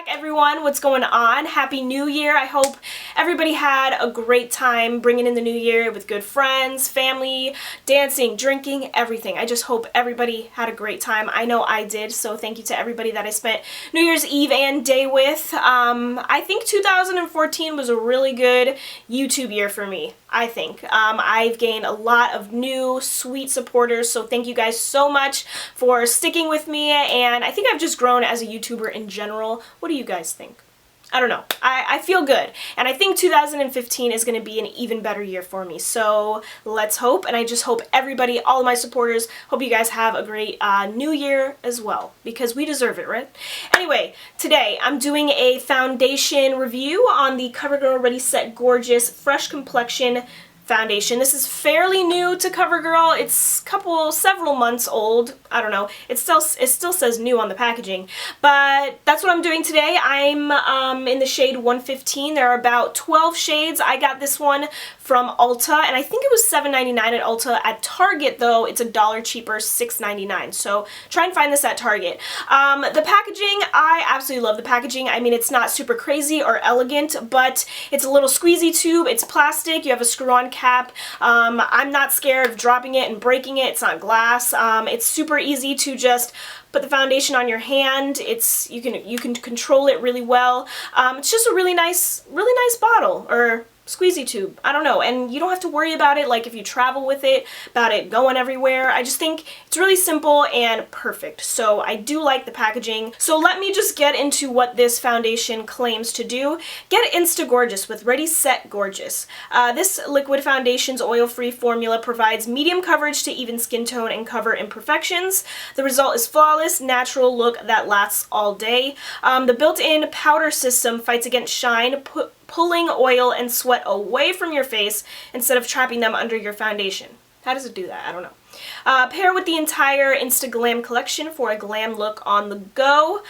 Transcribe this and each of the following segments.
Everyone, what's going on? Happy New Year. I hope everybody had a great time bringing in the new year with good friends, family, dancing, drinking, everything. I just hope everybody had a great time. I know I did, so thank you to everybody that I spent New Year's Eve and day with. I think 2014 was a really good YouTube year for me. I think. I've gained a lot of new, sweet supporters, so thank you guys so much for sticking with me, and I think I've just grown as a YouTuber in general. What do you guys think? I don't know. I feel good, and I think 2015 is going to be an even better year for me, so let's hope, and I just hope everybody, all of my supporters, hope you guys have a great new year as well, because we deserve it, right? Anyway, today I'm doing a foundation review on the Covergirl Ready Set Gorgeous Fresh Complexion foundation. This is fairly new to Covergirl. It's several months old. I don't know. It still says new on the packaging, but that's what I'm doing today. I'm in the shade 115. There are about 12 shades. I got this one from Ulta, and I think it was $7.99 at Ulta. At Target, though, it's $1 cheaper, $6.99. So try and find this at Target. The packaging, I absolutely love the packaging. I mean, it's not super crazy or elegant, but it's a little squeezy tube. It's plastic. You have a screw-on cap. I'm not scared of dropping it and breaking it. It's not glass. It's super easy to just put the foundation on your hand. You can control it really well. It's just a really nice bottle, or squeezy tube. I don't know, and you don't have to worry about it, like if you travel with it, about it going everywhere. I just think it's really simple and perfect, so I do like the packaging. So let me just get into what this foundation claims to do. Get Insta Gorgeous with Ready Set Gorgeous. This liquid foundation's oil-free formula provides medium coverage to even skin tone and cover imperfections. The result is flawless, natural look that lasts all day. The built-in powder system fights against shine, pulling oil and sweat away from your face instead of trapping them under your foundation. How does it do that? I don't know. Pair with the entire Insta Glam collection for a glam look on the go.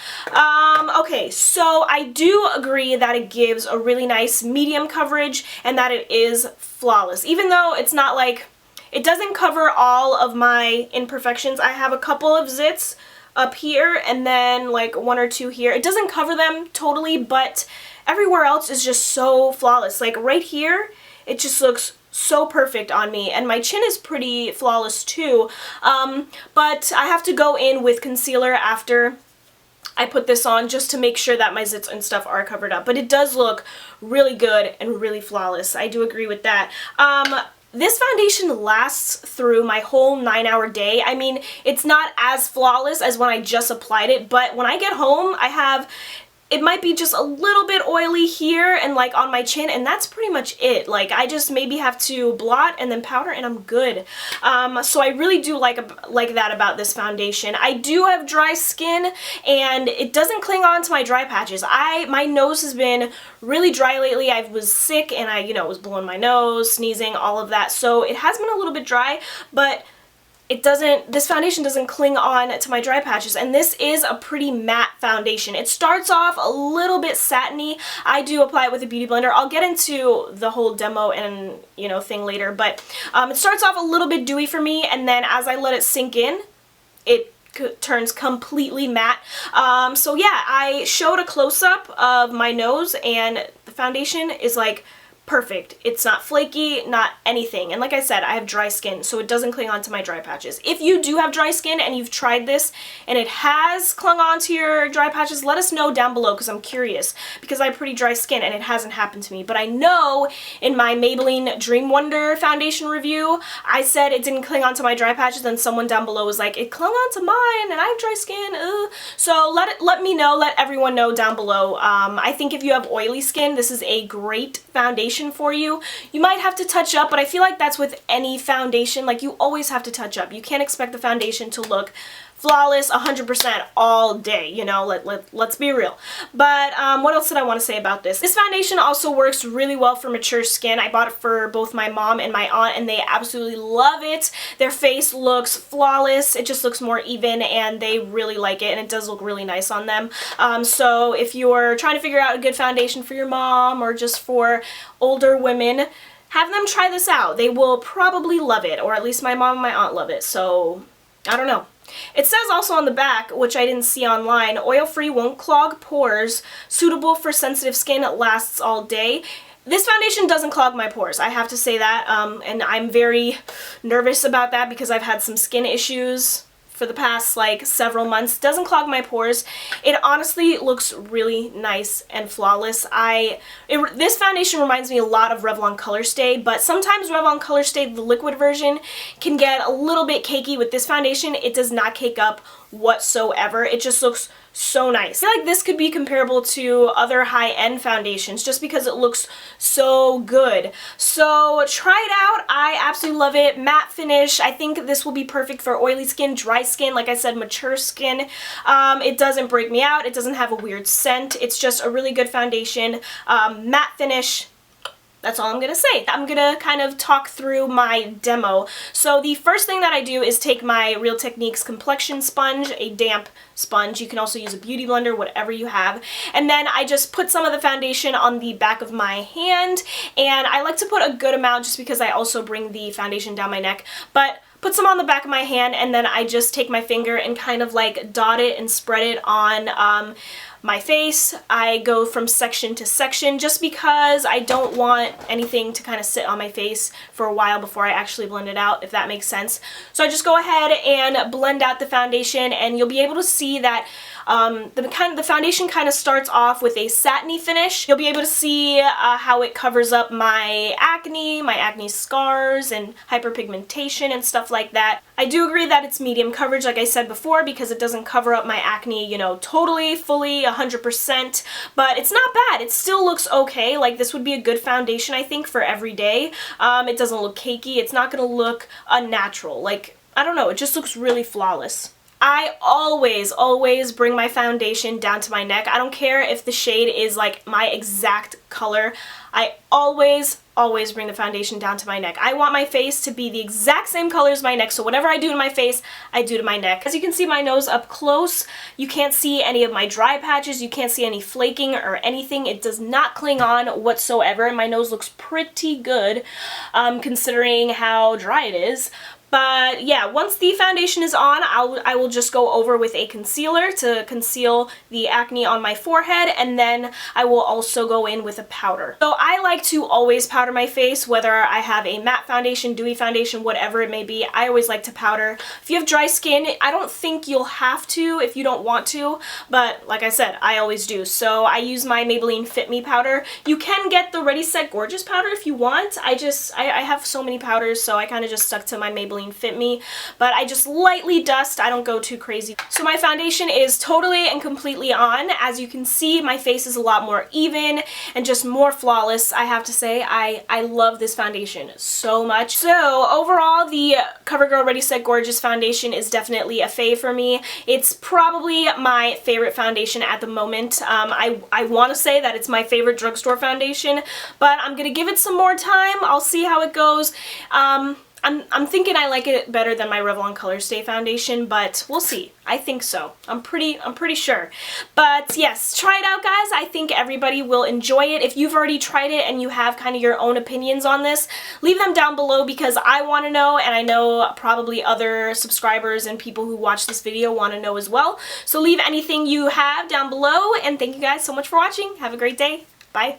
Okay, so I do agree that it gives a really nice medium coverage and that it is flawless. Even though it's not like, it doesn't cover all of my imperfections. I have a couple of zits up here and then like one or two here. It doesn't cover them totally, but everywhere else is just so flawless. Like right here, it just looks so perfect on me, and my chin is pretty flawless too, but I have to go in with concealer after I put this on just to make sure that my zits and stuff are covered up, but it does look really good and really flawless. I do agree with that. This foundation lasts through my whole 9-hour day. I mean, it's not as flawless as when I just applied it, but when I get home, it might be just a little bit oily here and like on my chin, and that's pretty much it. Like I just maybe have to blot and then powder and I'm good. So I really do like that about this foundation. I do have dry skin and it doesn't cling on to my dry patches. My nose has been really dry lately. I was sick and I was blowing my nose, sneezing, all of that. So it has been a little bit dry, but this foundation doesn't cling on to my dry patches, and this is a pretty matte foundation. It starts off a little bit satiny. I do apply it with a beauty blender. I'll get into the whole demo and thing later, but it starts off a little bit dewy for me, and then as I let it sink in, it turns completely matte. So yeah, I showed a close-up of my nose, and the foundation is like perfect. It's not flaky, not anything. And like I said, I have dry skin, so it doesn't cling onto my dry patches. If you do have dry skin and you've tried this and it has clung onto your dry patches, let us know down below, because I'm curious, because I have pretty dry skin and it hasn't happened to me. But I know in my Maybelline Dream Wonder foundation review, I said it didn't cling onto my dry patches, and someone down below was like, it clung onto mine and I have dry skin. So let me know, let everyone know down below. I think if you have oily skin, this is a great foundation for you. You might have to touch up, but I feel like that's with any foundation. Like, you always have to touch up. You can't expect the foundation to look flawless 100% all day, let's be real. But what else did I want to say about this? This foundation also works really well for mature skin. I bought it for both my mom and my aunt, and they absolutely love it. Their face looks flawless. It just looks more even, and they really like it, and it does look really nice on them. So if you're trying to figure out a good foundation for your mom or just for older women, have them try this out. They will probably love it, or at least my mom and my aunt love it. So I don't know. It says also on the back, which I didn't see online, oil-free, won't clog pores, suitable for sensitive skin, lasts all day. This foundation doesn't clog my pores, I have to say that, and I'm very nervous about that because I've had some skin issues for the past like several months. Doesn't clog my pores. It honestly looks really nice and flawless. This foundation reminds me a lot of Revlon Color Stay, but sometimes Revlon Color Stay, the liquid version, can get a little bit cakey. With this foundation, it does not cake up whatsoever. It just looks so nice. I feel like this could be comparable to other high-end foundations just because it looks so good. So try it out. I absolutely love it. Matte finish. I think this will be perfect for oily skin, dry skin, like I said, mature skin. It doesn't break me out. It doesn't have a weird scent. It's just a really good foundation. Matte finish. That's all I'm going to say. I'm going to kind of talk through my demo. So the first thing that I do is take my Real Techniques complexion sponge, a damp sponge. You can also use a beauty blender, whatever you have. And then I just put some of the foundation on the back of my hand. And I like to put a good amount just because I also bring the foundation down my neck. But put some on the back of my hand, and then I just take my finger and kind of like dot it and spread it on my face. I go from section to section just because I don't want anything to kind of sit on my face for a while before I actually blend it out, if that makes sense. So I just go ahead and blend out the foundation, and you'll be able to see that the foundation kind of starts off with a satiny finish. You'll be able to see how it covers up my acne scars, and hyperpigmentation and stuff like that. I do agree that it's medium coverage, like I said before, because it doesn't cover up my acne, you know, totally, fully, 100%, but it's not bad. It still looks okay. Like, this would be a good foundation, I think, for every day. It doesn't look cakey. It's not going to look unnatural. Like, I don't know, it just looks really flawless. I always bring my foundation down to my neck. I don't care if the shade is like my exact color. I always bring the foundation down to my neck. I want my face to be the exact same color as my neck, so whatever I do to my face, I do to my neck. As you can see my nose up close, you can't see any of my dry patches, you can't see any flaking or anything. It does not cling on whatsoever, and my nose looks pretty good considering how dry it is. But yeah, once the foundation is on, I will just go over with a concealer to conceal the acne on my forehead, and then I will also go in with a powder. So I like to always powder my face, whether I have a matte foundation, dewy foundation, whatever it may be. I always like to powder. If you have dry skin, I don't think you'll have to if you don't want to, but like I said, I always do. So I use my Maybelline Fit Me powder. You can get the Ready Set Gorgeous powder if you want. I have so many powders, so I kind of just stuck to my Maybelline Fit Me, but I just lightly dust. I don't go too crazy. So my foundation is totally and completely on. As you can see, my face is a lot more even and just more flawless. I have to say, I love this foundation so much. So overall, the CoverGirl Ready Set Gorgeous foundation is definitely a fave for me. It's probably my favorite foundation at the moment. I want to say that it's my favorite drugstore foundation, but I'm gonna give it some more time. I'll see how it goes. I'm thinking I like it better than my Revlon Color Stay foundation, but we'll see. I think so. I'm pretty sure. But yes, try it out, guys. I think everybody will enjoy it. If you've already tried it and you have kind of your own opinions on this, leave them down below because I want to know, and I know probably other subscribers and people who watch this video want to know as well. So leave anything you have down below, and thank you guys so much for watching. Have a great day. Bye.